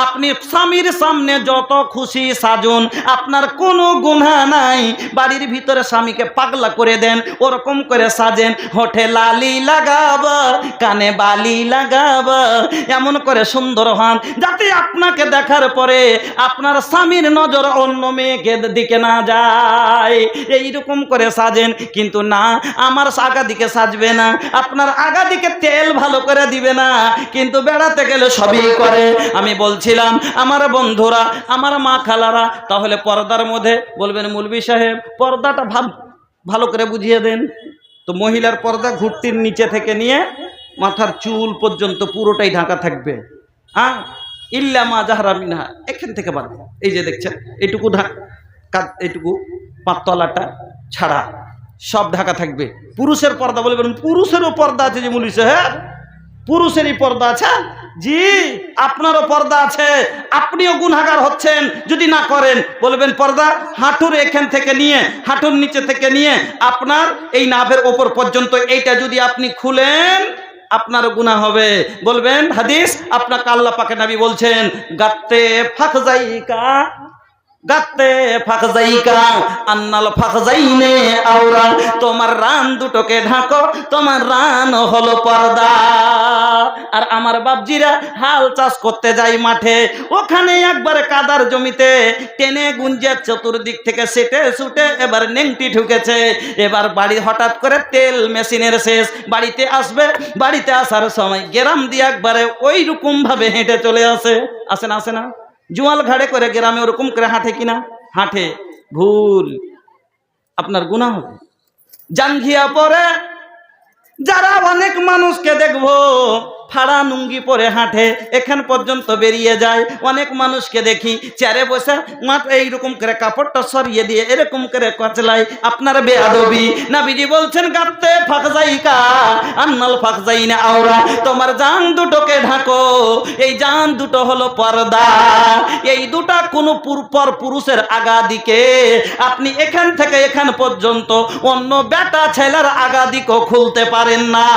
আপনি স্বামীর সামনে যত খুশি সাজুন, আপনার কোনো গুনাহ নাই। বাড়ির ভিতরে স্বামীকে পাগলা করে দেন, ওরকম করে সাজেন, হোঠে লালি লাগাবা, কানে বালি লাগাবা, এমন করে সুন্দর হন যাতে আপনাকে দেখার পরে আপনার স্বামীর নজর অন্য মেয়েকে দিকে না যায়। এইরকম করে সাজেন। কিন্তু না, আমার আগা দিকে সাজবে না, আপনার আগা দিকে তেল ভালো করে দিবে না, কিন্তু বেড়াতে গেলে সবই করে। আমি বলছিলাম আমার বন্ধুরা, আমার মা খালারা, তাহলে পর্দার মধ্যে বলবেন মৌলভী সাহেব পর্দাটা ভালো করে বুঝিয়ে দেন। তো মহিলার পর্দা ঘুরতির নিচে থেকে নিয়ে মাথার চুল পর্যন্ত পুরোটাই ঢাকা থাকবে। হ্যাঁ, ইল্লা মা জাহরা মিনহা, এখান থেকে বাদ, এই যে দেখছেন এইটুকু এইটুকু পাতলাটা ছাড়া সব ঢাকা থাকবে। পুরুষের পর্দা বলবেন পুরুষেরও পর্দা আছে যে মৌলভী সাহেব, পুরুষেরই পর্দা আছে? জি, আপনারও পর্দা আছে, আপনিও গুনাহগার হচ্ছেন যদি না করেন। বলবেন পর্দা হাঁটুর এখান থেকে নিয়ে, হাঁটুর নিচে থেকে নিয়ে আপনার এই নাভের ওপর পর্যন্ত, এইটা যদি আপনি খুলেন আপনারও গুনাহ হবে। বলবেন হাদিস, আপনাকে আল্লাহ পাকে নবী বলছেন গাত্তে ফাখজাইকা, গাত্তে ফাখজাইকা আন্নাল ফাখজাইনে আওরা, তোমার রান দুটোকে ঢাকো, তোমার রান হলো পর্দা। আর আমার বাপজিরা হাল চাষ করতে যায় মাঠে, ওখানে একবারে কাদার জমিতে টেনে গুঞ্জে চতুর্দিক থেকে সেটে সুটে এবার নেংটি ঢুকেছে। এবার বাড়ি হঠাৎ করে তেল মেশিনের শেষ, বাড়িতে আসবে, বাড়িতে আসার সময় গ্রাম দিয়ে একবারে ওই রকম ভাবে হেঁটে চলে আসে না জোয়াল ঘাড়ে করে গ্রামে ওরকম করে হাঁটে কিনা? হাঁটে, ভুল, আপনার গুনাহ হবে। জাঙ্ঘিয়া পরে যারা অনেক মানুষকে দেখবো ফাড়া লুঙ্গি পরে হাঁটে, এখান পর্যন্ত বেরিয়ে যায়। অনেক মানুষকে দেখি চেয়ারে বসে মাথা এইরকম করে কাপড়টা সরিয়ে দিয়ে এরকম করে কচলাই। আপনার বেয়াদবি। নবীজি বলছেন গাত্তে ফাখজাইকা আন্নাল ফাখজাইনা আওরা, তোমার জান দুটোকে ঢাকো, এই জান দুটো হলো পর্দা। এই দুটা কোনো পুরুষের আগা দিকে আপনি এখান থেকে এখান পর্যন্ত অন্য বেটা ছেলের আগা দিকও খুলতে পারেন না।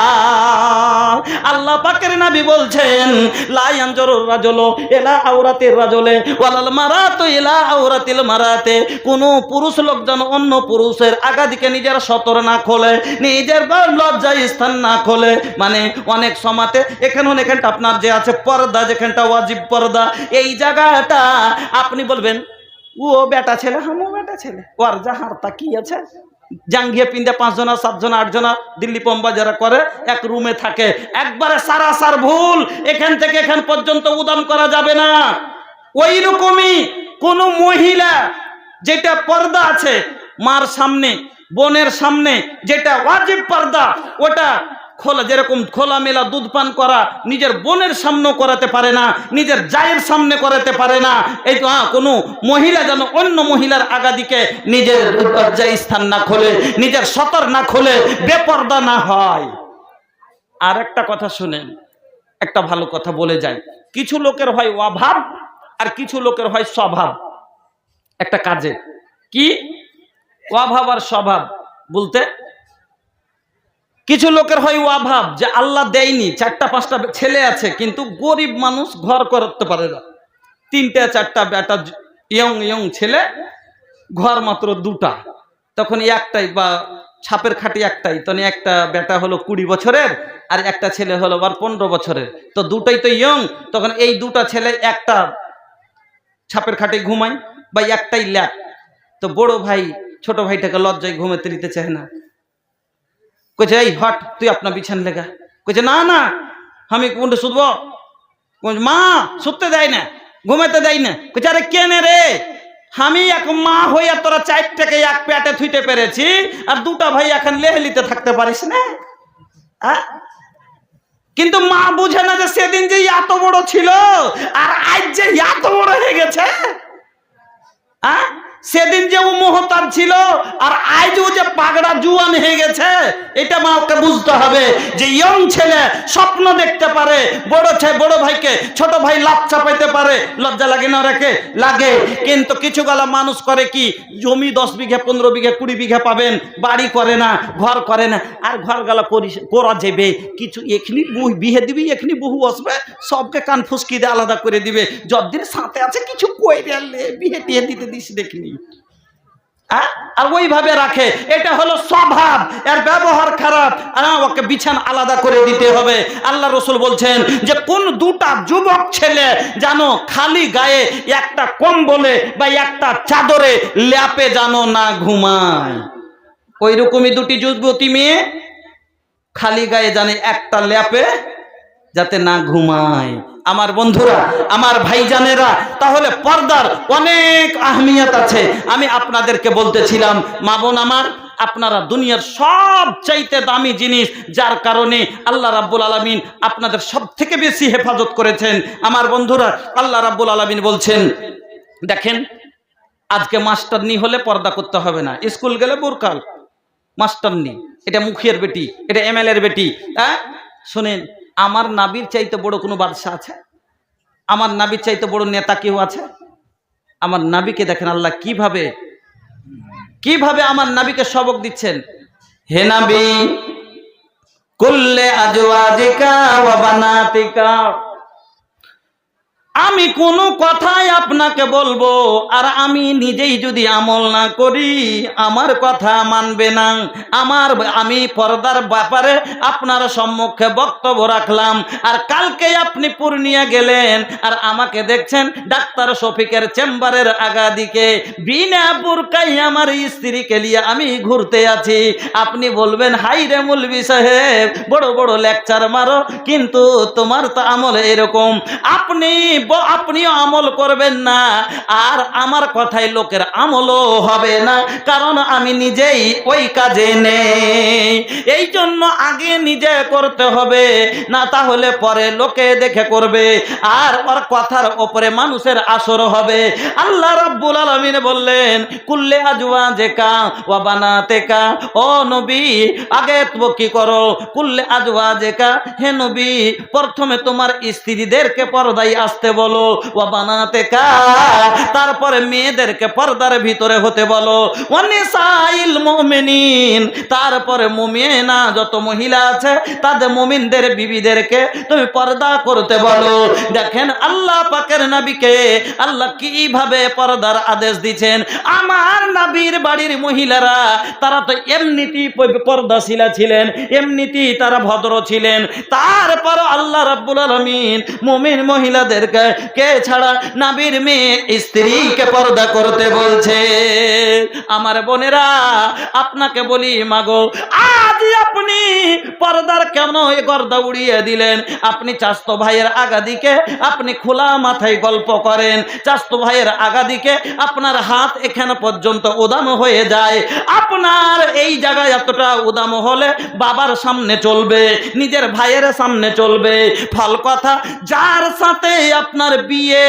আল্লাহ পাকের নবী বলছেন লা ইয়ানজুরুর রাজুলু ইলা আওরাতির রাজুলি ওয়ালাল মারাতু ইলা আওরাতিল মারাতি, কোন পুরুষ লোক যেন অন্য পুরুষের আগা দিকে নিজের সতর না খোলে, নিজের লজ্জা স্থান না খোলে। মানে অনেক সমাতে এখানটা আপনার যে আছে পর্দা, যেখানটা ওয়াজিব পর্দা, এই জায়গাটা আপনি বলবেন ও বেটা ছেলে, হামও বেটা ছেলে, ওর যাহার তা কি আছে, জাঙ্গিয়ে পিন্দে 5 জনা 7 জনা 8 জনা দিল্লি পম্বা যারা করে এক রুমে থাকে, একবারে সারাসার ভুল। এখান থেকে এখান পর্যন্ত উদাম করা যাবে না। ওই রকমই কোন মহিলা যেটা পর্দা আছে, মার সামনে বোনের সামনে যেটা ওয়াজিব পর্দা, ওটা খোলা, যেরকম খোলামেলা দুধ পান করা নিজের বোনের সামনে করাতে পারে না, নিজের জায়ের সামনে করাতে পারে না। এই তো কোনো মহিলা যেন অন্য মহিলার আগা দিকে নিজের লজ্জায় স্থান না খোলে, নিজের সতর না খোলে, বেপর্দা না হয়। আর একটা কথা শুনেন, একটা ভালো কথা বলে যায়, কিছু লোকের হয় অভাব আর কিছু লোকের হয় স্বভাব একটা কাজে। কি অভাব আর স্বভাব বলতে, কিছু লোকের হয় অভাব যে আল্লাহ দেয়নি, 4টা 5টা ছেলে আছে কিন্তু গরিব মানুষ, ঘর করতে পারে না, 3টা 4টা বেটা ইয়ং ছেলে, ঘর মাত্র 2টা, তখন একটাই বা ছাপের খাটি একটাই, তখন একটা বেটা হলো 20 বছরের আর একটা ছেলে হলো আবার 15 বছরের, তো দুটাই তো ইয়ং। তখন এই 2টা ছেলে একটা ছাপের খাটে ঘুমায় বা একটাই ল্যাপ, তো বড় ভাই ছোট ভাইটাকে লজ্জায় ঘুমাতে দিতে চায় না, কইছে এই হট তুই আপনার বিছান লেগা, কইছে না না আমি কোনটা শুধবো, মা শুতে দেয় না, ঘুমাতে দেয় না, কইছে আরে কেন রে, আমি এক মা হইয়া তোরা 4টাকে এক পেটে থুইতে পেরেছি আর 2টা ভাই এখন লেহলিতে থাকতে পারিস না। কিন্তু মা বুঝে না যে সেদিন যে এত বড় ছিল আর আজ যে এত বড় হয়ে গেছে। সেদিন যে ও মোহতাজ ছিল আর আজ ও যে পাগড়া জুয়ান হয়ে গেছে, এটা মাকে বুঝতে হবে যে ইয়ং ছেলে স্বপ্ন দেখতে পারে, বড় ভাইকে ছোট ভাই লাভ চাপাইতে পারে, লজ্জা লাগে না? রেখে লাগে। কিন্তু কিছু গলা মানুষ করে কি, জমি 10 বিঘা 15 বিঘা 20 বিঘা পাবেন, বাড়ি করে না, ঘর করে না। আর ঘর গলা করা যাবে কিছু, এখনি বিহে দিবি, এখনি বহু আসবে, সবকে কান ফুসকি দিয়ে আলাদা করে দিবে। যতদিন সাথে আছে কিছু কই গেলে বিহে টিয়ে দিতে দিস দেখিনি, আর ওইভাবে রাখে। এটা হলো স্বভাব, এর ব্যবহার খারাপ, ওকে বিছান আলাদা করে দিতে হবে। আল্লাহ রসুল বলছেন যে কোন দুটা যুবক ছেলে জানো খালি গায়ে একটা কম্বলে বা একটা চাদরে ল্যাপে জানো না ঘুমায়, ওই রকমই দুটি যুবতী মেয়ে খালি গায়ে জানে একটা ল্যাপে যাতে না ঘুমায়। আমার বন্ধুরা, আমার ভাইজানেরা, তাহলে পর্দার অনেক আহমিয়ত আছে। আমি আপনাদেরকে বলতেছিলাম, মা বোন আমার, আপনারা দুনিয়ার সবচাইতে দামি জিনিস, যার কারণে আল্লাহ রাব্বুল আলামিন আপনাদের সব থেকে বেশি হেফাজত করেছেন। আমার বন্ধুরা, আল্লাহ রাব্বুল আলামিন বলছেন, দেখেন আজকে মাস্টারনি হলে পর্দা করতে হবে না, স্কুল গেলে বোরকাল। মাস্টারনি, এটা মুখিয়ার বেটি, এটা এমএলএর বেটি। শুনেন, আমার নাবির চাইতে বড় কোনো বাদশা আছে? আমার নাবির চাইতে বড় নেতা কেউ আছে? আমার নাবিকে দেখেন আল্লাহ কিভাবে আমার নাবিকে সবক দিচ্ছেন। হে নবী, কুল্লে আজওয়াজিকা ওয়া বানাতিকা, আমি কোনো কথাই আপনাকে বলবো আর আমি নিজেই যদি আমল না করি আমার কথা মানবে না। আমি পর্দার ব্যাপারে আপনার সম্মুখে বক্তব্য রাখলাম, আর কালকে আপনি পূর্ণিয়া গেলেন আর আমাকে দেখছেন ডাক্তার শফিকের চেম্বারের আগা দিকে বিনা বুরকাই আমার স্ত্রীকে নিয়ে আমি ঘুরতে আছি। আপনি বলবেন, হাই রে মৌলভী সাহেব, বড় বড় লেকচার মারো, কিন্তু তোমার তো আমল এরকম। আপনিও আমল করবেন না, আর আমার কথায় লোকের আমলও হবে না, কারণ আমি নিজেই ওই কাজে নেই। এই জন্য আগে নিজে করতে হবে, না তাহলে পরে লোকে দেখে করবে, আর ওর কথার ওপরে মানুষের আসর হবে। আল্লাহ রাব্বুল আলামিন বললেন, কুল্লে আজওয়াজিকা ওয়া বানাতিকা, ও নবী আগে তো কি করো, কুল্লে আজওয়াজিকা, হে নবী প্রথমে তোমার স্ত্রীদেরকে পর্দায় আসতে বলো, ওয়া বানাতিকা, তারপরে মেয়েদেরকে পর্দার ভিতরে হতে বলো, ওয়া নিসাইল মুমিনিন, তারপরে মুমিনা যত মহিলা আছে তাদের মুমিনদের বিবিদেরকে তুমি পর্দা করতে বলো। দেখেন আল্লাহ পাকের নবীকে আল্লাহ কিভাবে পর্দার আদেশ দিয়েছেন। আমার নবীর বাড়ির মহিলারা তারা তো এমনিতেই পর্দাশীলা ছিলেন, এমনিতেই তারা ভদ্র ছিলেন, তারপর আল্লাহ রাব্বুল আলামিন মুমিন মহিলাদেরকে কে ছাড়া নবীর মেয়ে স্ত্রীকে পর্দা করতে বলছে। আমার বোনেরা, আপনাকে বলি মাগো, আজ আপনি পর্দার কেন এই গর্দা উড়িয়ে দিলেন? আপনি চাস্তো ভাইয়ের আগা দিকে আপনি খোলা মাথায় গল্প করেন, চাস্তো ভাইয়ের আগা দিকে আপনার হাত এখানে পর্যন্ত উদাম হয়ে যায়। আপনার এই জায়গায় এতটা উদাম হলে বাবার সামনে চলবে, নিজের ভাইয়ের সামনে চলবে। ফল কথা, যার সাথে আপনার বিয়ে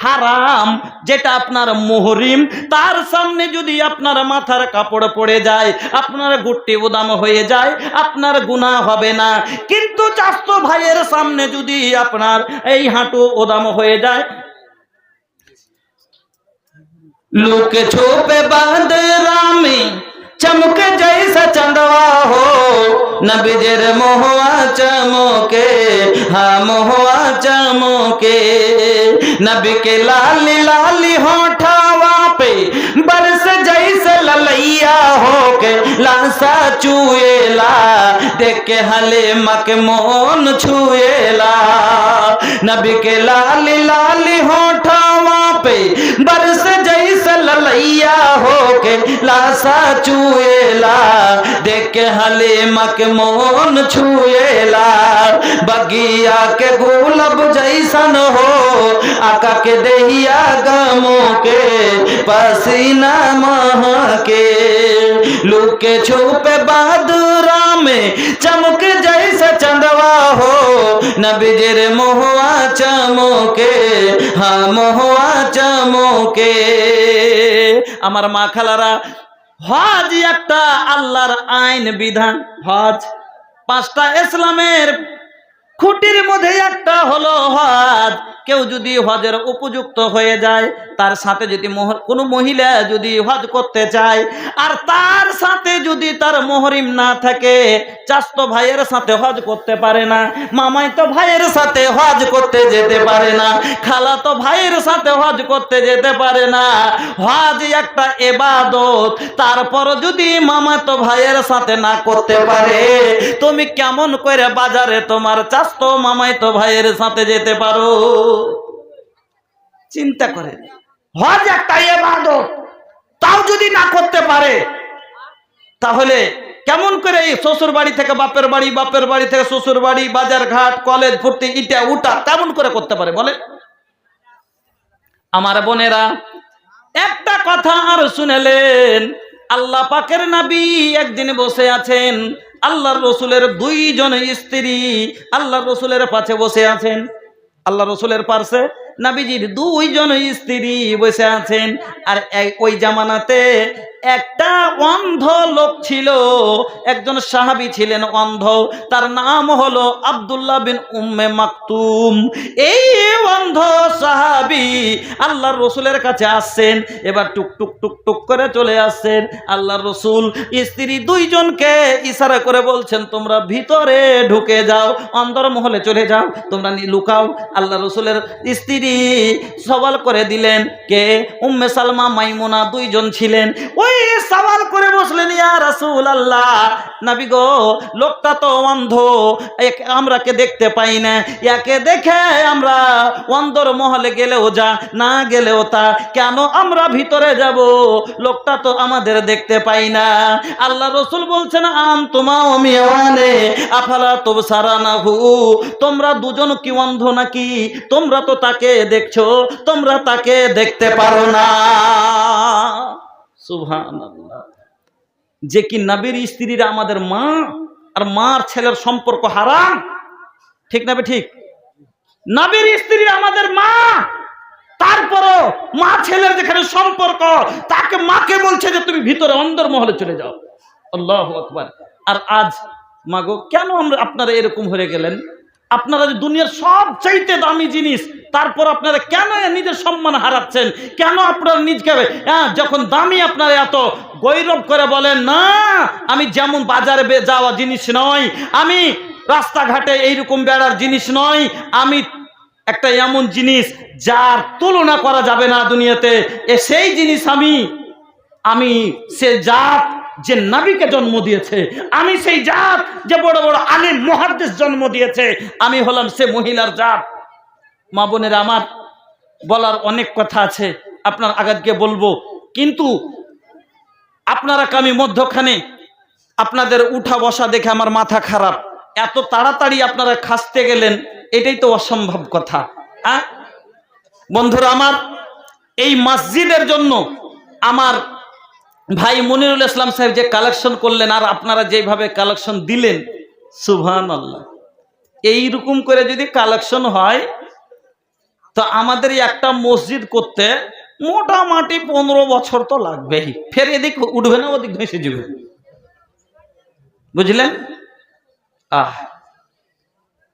হারাম, যেটা আপনার মুহরিম, তার সামনে যদি আপনার মাথার কাপড় পড়ে যায়, আপনার গুট্টি উদাম হয়ে যায়, আপনার গুনাহ হবে না। কিন্তু চাস্তো ভাইয়ের সামনে যদি আপনার এই হাঁটু উদাম হয়ে যায়, লুকে ছোপে বাদরামি চমকে জৈসা চंदवा हो, নবীজের মোহয়া চমকে, হ্যাঁ মোহয়া চমকে, नबी के लाली लाली होठवा पे बरस जैसे ललैया हो के लासा चुएला, देख के हले मक मोन छुएला। नबी के लाली लाली होठवा पे बरस जैसे ललैया हो के लासा चुएला, देख के हले मक मोन छुएला। बगिया के गुलाब जैसन हो आका के दहिया गमो के पसीना महके, लुके छुपे बहादुरा में चमक जैसे चंदवा हो, नबीजर मोहआ चमके, হাম হুয়া চমকে। আমার মা খালারা, হজ একটা আল্লাহর আইন বিধান। হজ পাঁচটা ইসলামের খুঁটির মধ্যে একটা হলো হজ। কেউ যদি হজের উপযুক্ত হয়ে যায়, তার সাথে যদি কোনো মহিলা যদি হজ করতে চায়, আর তার সাথে যদি তার মুহরিম না থাকে, চাচতো ভাইয়ের সাথে হজ করতে পারে না, মামাইতো ভাইয়ের সাথে হজ করতে যেতে পারে না, খালাতো ভাইয়ের সাথে হজ করতে যেতে পারে না। হজ একটা ইবাদত, তারপর যদি মামাতো ভাইয়ের সাথে না করতে পারে, তুমি কেমন করে বাজারে তোমার চাচতো মামাইতো ভাইয়ের সাথে যেতে পারো? চিন্তা করে, হজ একটা ইবাদত, তাও যদি না করতে পারে, তাহলে কেমন করে এই শ্বশুর বাড়ি থেকে বাপের বাড়ি, বাপের বাড়ি থেকে শ্বশুর বাড়ি, বাজার ঘাট, কলেজ ভর্তি, ইটা উঠা কেমন করে করতে পারে বলে? আমার বোনেরা, একটা কথা আর শুনেলেন, আল্লাহ পাকের নবী একদিন বসে আছেন, আল্লাহর রসুলের দুইজন স্ত্রী আল্লাহর রসুলের পাশে বসে আছেন। আল্লাহ রসুলের পাশে নবীজির দুইজন স্ত্রী বসে আছেন। আর ওই জামানাতে একটা অন্ধ লোক ছিল, একজন সাহাবী ছিলেন অন্ধ, তার নাম হলো আব্দুল্লাহ বিন উম্মে মাকতুম। এই অন্ধ সাহাবী আল্লাহর রসুলের কাছে আসছেন, এবার টুক টুক টুক টুক করে চলে আসছেন। আল্লাহর রসুল স্ত্রী দুইজনকে ইশারা করে বলছেন, তোমরা ভিতরে ঢুকে যাও, অন্দর মহলে চলে যাও, তোমরা লুকাও। আল্লাহ রসুলের স্ত্রী সওয়াল করে দিলেন, কে? উম্মে সালমা, মাইমুনা দুইজন ছিলেন। ওই সওয়াল করে বসলেন, ইয়া রাসূলুল্লাহ, নবী গো, লোকটা তো অন্ধ, আমরা কে দেখতে পাই না, একে দেখে আমরা অন্দর মহলে গেলেও যা, না গেলেও তা, কেন আমরা ভিতরে যাব? লোকটা তো আমাদের দেখতে পাই না। আল্লাহ রসুল বলছেন, আনতুমা ওমিয়ানে আফালা তুবসারানাহু, তোমরা দুজন কি অন্ধ নাকি? তোমরা তো তাকে দেখছো, তোমরা তাকে দেখতে পারো না। সুবহানাল্লাহ। যে কি নবীর স্ত্রীরা আমাদের মা, আর মার ছেলের সম্পর্ক হারাম, ঠিক না? ঠিক। নবীর স্ত্রী আমাদের মা, তারপরও মা ছেলের যেখানে সম্পর্ক, তাকে মাকে বলছে যে তুমি ভিতরে অন্দর মহলে চলে যাও। আল্লাহু আকবার। আর আজ মাগো, কেন আমরা আপনারা এরকম হয়ে গেলেন? আপনারা যে দুনিয়ার সবচাইতে দামি জিনিস, তারপর আপনারা কেন নিজের সম্মান হারাচ্ছেন? কেন আপনারা নিজকে যখন দামি আপনারা এত গৌরব করে বলেন, না আমি যেমন বাজারে যাওয়া জিনিস নয়, আমি রাস্তাঘাটে এইরকম বেড়ার জিনিস নয়, আমি একটা এমন জিনিস যার তুলনা করা যাবে না দুনিয়াতে, সেই জিনিস আমি সে জাত যে নবীকে জন্ম দিয়েছে, আমি সেই জাত যে বড় বড় আলিম মুহাদ্দিস জন্ম দিয়েছে, আমি হলাম সে মহিলার জাত। মা বোনেরা আমার, বলার অনেক কথা আছে, আপনার আগাতকে বলবো, কিন্তু আপনারা আমি মধ্যখানে আপনাদের উঠা বসা দেখে আমার মাথা খারাপ। এত তাড়াতাড়ি আপনারা খাসতে গেলেন, এটাই তো অসম্ভব কথা। বন্ধুরা আমার, এই মসজিদের জন্য আমার ভাই মনিরুল ইসলাম সাহেব যে কালেকশন করলেন, আর আপনারা যেভাবে কালেকশন দিলেন, সুবহানাল্লাহ, এইরকম করে যদি কালেকশন হয়, তো আমাদের একটা মসজিদ করতে মোটামুটি 15 বছর তো লাগবেই। ফের এদিক উঠবে না, ওদিক ভেসে যাবে, বুঝলেন?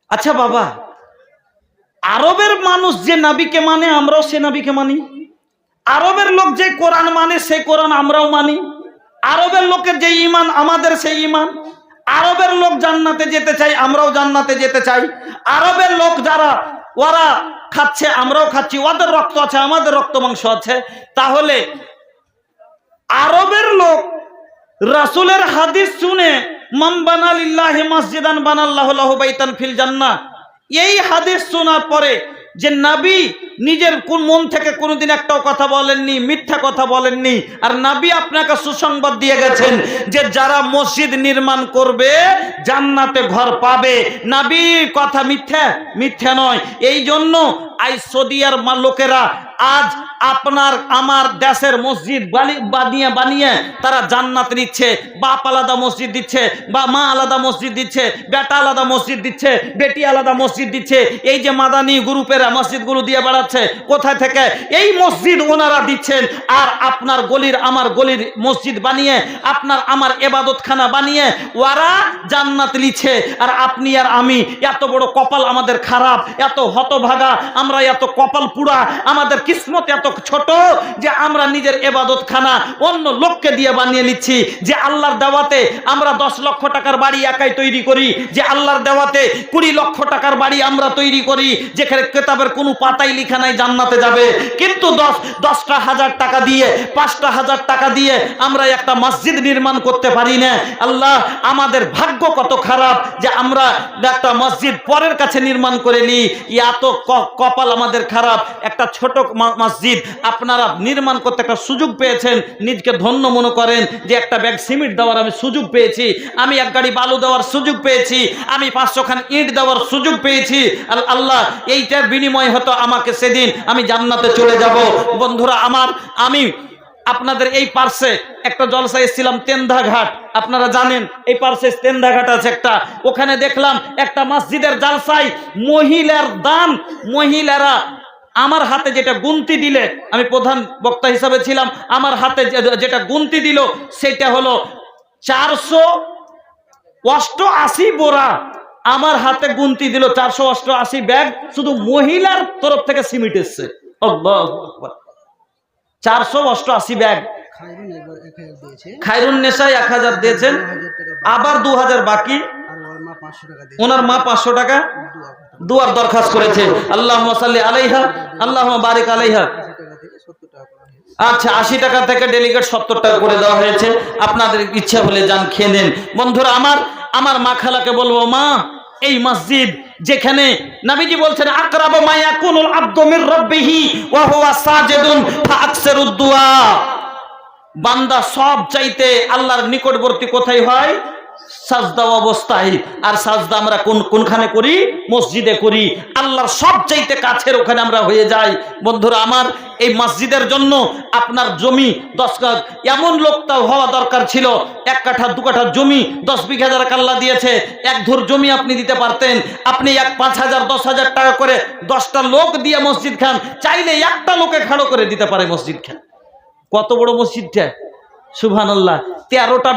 আচ্ছা বাবা, আরবের মানুষ যে নবীকে মানে, আমরাও সে নবীকে মানি। আরবের লোক যে কোরআন মানে, সেই কোরআন আমরাও মানি। আরবের লোকের যে ঈমান, আমাদের সেই ঈমান। আরবের লোক জান্নাতে যেতে চাই, আমরাও জান্নাতে যেতে চাই। আরবের লোক যারা, ওরা খাচ্ছে, আমরাও খাচ্ছি, ওদের রক্ত আছে, আমাদের রক্ত মাংস আছে। তাহলে আরবের লোক রাসূলের হাদিস শুনে, মান বানা লিল্লাহি মসজিদান বানাল্লাহু লাহু বাইতান ফিল জান্নাহ, এই হাদিস শোনার পরে যে নবী নিজের কোন মন থেকে কোনোদিন একটাও কথা বলেননি, মিথ্যা কথা বলেননি, আর নবী আপনাকে সুসংবাদ দিয়ে গেছেন যে যারা মসজিদ নির্মাণ করবে জান্নাতে ঘর পাবে। নবী কথা মিথ্যা নয়। এই জন্য আই সৌদিয়ার লোকেরা আজ আপনার আমার দেশের মসজিদ বানিয়ে তারা জান্নাত নিচ্ছে। বাপ আলাদা মসজিদ দিচ্ছে, বা মা আলাদা মসজিদ দিচ্ছে, বেটা আলাদা মসজিদ দিচ্ছে, বেটি আলাদা মসজিদ দিচ্ছে। এই যে মাদানি গ্রুপেরা মসজিদগুলো দিয়ে বেড়াচ্ছে, আছে। কোথায় থেকে? এই মসজিদ ওনারা দিচ্ছেন, আর আপনার গলির আমার গলির মসজিদ বানিয়ে, আপনার আমার ইবাদতখানা বানিয়ে ওরা জান্নাত লিছে। আর আপনি আর আমি এত বড় কপাল আমাদের খারাপ, এত হতভাগা আমরা, এত কপাল পুরা, আমাদের কিসমত এত ছোট যে আমরা নিজের ইবাদতখানা অন্য লোককে দিয়ে বানিয়ে নিচ্ছি। যে আল্লাহর দাওয়াতে আমরা 10 লক্ষ টাকার বাড়ি একাই তৈরি করি, যে আল্লাহর দাওয়াতে 20 লক্ষ টাকার বাড়ি আমরা তৈরি করি, যেখানে কিতাবের কোনো পাতাই লেখা নাই জান্নাতে যাবে, কিন্তু 10টা হাজার টাকা দিয়ে 5টা হাজার টাকা দিয়ে আমরা একটা মসজিদ নির্মাণ করতে পারি না। আল্লাহ, আমাদের ভাগ্য কত খারাপ যে আমরা একটা মসজিদ পরের কাছে নির্মাণ করে নিই। এত কপাল আমাদের খারাপ। একটা ছোট মসজিদ আপনারা নির্মাণ করতে একটা সুযোগ পেয়েছেন, নিজকে ধন্য মনে করেন যে একটা ব্যাগ সিমেন্ট দেওয়ার আমি সুযোগ পেয়েছি, আমি এক গাড়ি বালু দেওয়ার সুযোগ পেয়েছি, আমি 500 খান ইট দেওয়ার সুযোগ পেয়েছি। আল্লাহ, এইটার বিনিময় হতো আমাকে সেদিন আমি জান্নাতে চলে যাব। বন্ধুরা আমার, আমি আপনাদের এই পার্শ্বে একটা জলসা এসেছিলাম, তেন্দা ঘাট, আপনারা জানেন এই পার্শ্বে তেন্দা ঘাট আছে একটা। ওখানে দেখলাম একটা মসজিদের জলসায় মহিলার দান, মহিলারা আমার হাতে যেটা গুনতি দিলে, আমি প্রধান বক্তা হিসাবে ছিলাম, আমার হাতে যেটা গুনতি দিল সেটা হলো 488 বোরা। আমার হাতে গুনতি দিল 488 ব্যাগ, শুধু মহিলার তরফ থেকে সিমেন্ট এসছে। আল্লাহু আকবার, 488 ব্যাগ। খায়রুন নেসা 1000 দিয়েছেন, আবার 2000 বাকি, ওনার মা 500 টাকা দুয়ার দরখাস্ত করেছে। আল্লাহুম্মা সাল্লি আলাইহা, আল্লাহুম্মা বারিক আলাইহা। আচ্ছা, 80 টাকা থেকে ডেলিগেট 70 টাকা করে দেওয়া হয়েছে। আপনাদের ইচ্ছা হলে যান খেয়ে নেন। বন্ধুরা আমার মা খালাকে বলবো, মা, এই মসজিদ যেখানে নবীজি বলছেন আকরাবু মা ইয়াকুনুল আবদু মির রাব্বিহি ওয়া হুয়া সাজিদুন ফাআকসিরুদ দুআ, বান্দা সব চাইতে আল্লাহর নিকটবর্তী কোথায় হয়? সাজদা অবস্থায়। আর সাজদা আমরা কোনখানে করি? মসজিদে করি। আল্লাহর সব চাইতে কাছের ওখানে আমরা হয়ে যাই। বন্ধুরা আমার, এই মসজিদের জন্য আপনার জমি 10 কাঠা, এমন লোকটা হওয়া দরকার ছিল, 1 কাঠা 2 কাঠা জমি 10 বিঘা যারা আল্লাহ দিয়েছে, 1 ধুর জমি আপনি দিতে পারতেন। আপনি 5,000 10,000 টাকা করে 10টা লোক দিয়ে মসজিদ খান, চাইলে একটা লোকে খাড়ো করে দিতে পারে মসজিদ খান। কত বড় মসজিদটা, সুবহানাল্লাহ। 13টা